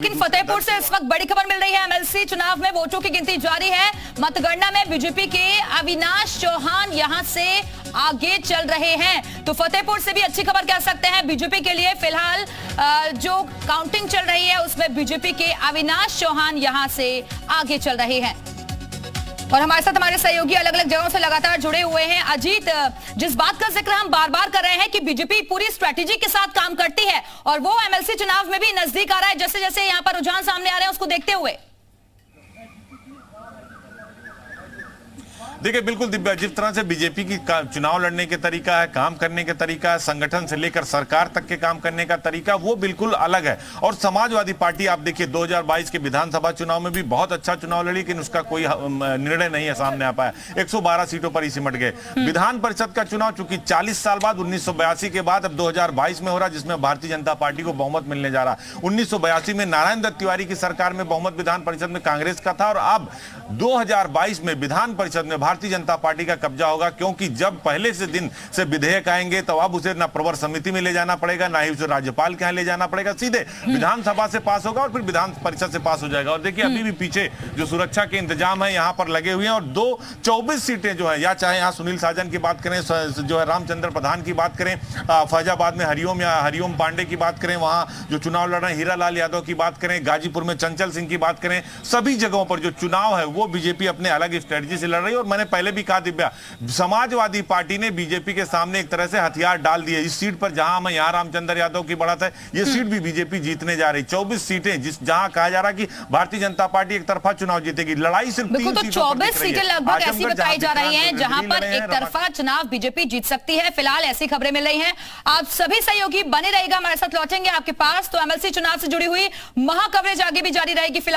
लेकिन फतेहपुर से इस वक्त बड़ी खबर मिल रही है। एमएलसी चुनाव में वोटों की गिनती जारी है। मतगणना में बीजेपी के अविनाश चौहान यहां से आगे चल रहे हैं, तो फतेहपुर से भी अच्छी खबर कह सकते हैं बीजेपी के लिए। फिलहाल जो काउंटिंग चल रही है उसमें बीजेपी के अविनाश चौहान यहां से आगे चल रहे हैं। और हमारे साथ हमारे सहयोगी अलग अलग जगहों से लगातार जुड़े हुए हैं। अजीत, जिस बात का जिक्र हम बार बार कर रहे हैं कि बीजेपी पूरी स्ट्रेटेजी के साथ काम करती है और वो एमएलसी चुनाव में भी नजदीक आ रहा है, जैसे जैसे यहां पर रुझान सामने आ रहे हैं उसको देखते हुए। देखिए, बिल्कुल दिव्या, जिस तरह से बीजेपी की चुनाव लड़ने के तरीका है, काम करने के तरीका है, संगठन से लेकर सरकार तक के काम करने का तरीका, वो बिल्कुल अलग है। और समाजवादी पार्टी आप देखिए 2022 के विधानसभा चुनाव में भी बहुत अच्छा चुनाव लड़ी, लेकिन उसका कोई निर्णय नहीं है सामने आ पाया। 112 सीटों पर ही सिमट गए। विधान परिषद का चुनाव चूंकि 40 साल बाद 1982 के बाद अब 2022 में हो रहा, जिसमें भारतीय जनता पार्टी को बहुमत मिलने जा रहा। 1982 में नारायण दत्त तिवारी की सरकार में बहुमत विधान परिषद में कांग्रेस का था, और अब 2022 में विधान परिषद में भारतीय जनता पार्टी का कब्जा होगा, क्योंकि जब पहले से दिन से विधेयक आएंगे तो अब उसे ना प्रवर समिति में ले जाना पड़ेगा, ना ही उसे राज्यपाल के यहाँ ले जाना पड़ेगा, सीधे विधानसभा से पास होगा और फिर विधान परिषद से पास हो जाएगा। और देखिए, अभी भी पीछे जो सुरक्षा के इंतजाम है यहाँ पर लगे हुए हैं, और 24 सीटें जो है, या चाहे यहाँ सुनील साजन की बात करें, जो है रामचंद्र प्रधान की बात करें, फैजाबाद में हरिओम या हरिओम पांडे की बात करें, वहां जो चुनाव लड़ रहे हैं हीरालाल यादव की बात करें, गाजीपुर में चंचल सिंह की बात करें, सभी जगहों पर जो चुनाव है वो बीजेपी अपने अलग स्ट्रेटजी से लड़ रही है। और मैंने पहले भी कहा दिव्या, समाजवादी पार्टी ने बीजेपी के सामने एक तरह से हथियार डाल दिए। इस सीट पर जहां मैं यहां रामचंद्र यादव की बढ़त है, ये सीट भी बीजेपी जीतने जा रही। 24 सीटें जहां कहा जा रहा कि भारतीय जनता पार्टी एक तरफा चुनाव जीतेगी, लड़ाई सिर्फ 3 सीटों पर 24 सीटें लगभग ऐसी बताई जा रही हैं जहां पर एक तरफा चुनाव बीजेपी जीत सकती है। फिलहाल ऐसी खबरें मिल रही हैं। आप सभी सहयोगी बने रहेगा, हमारे साथ लौटेंगे आपके पास। तो एमएलसी चुनाव से जुड़ी हुई महा कवरेज आगे भी जारी रहेगी। फिलहाल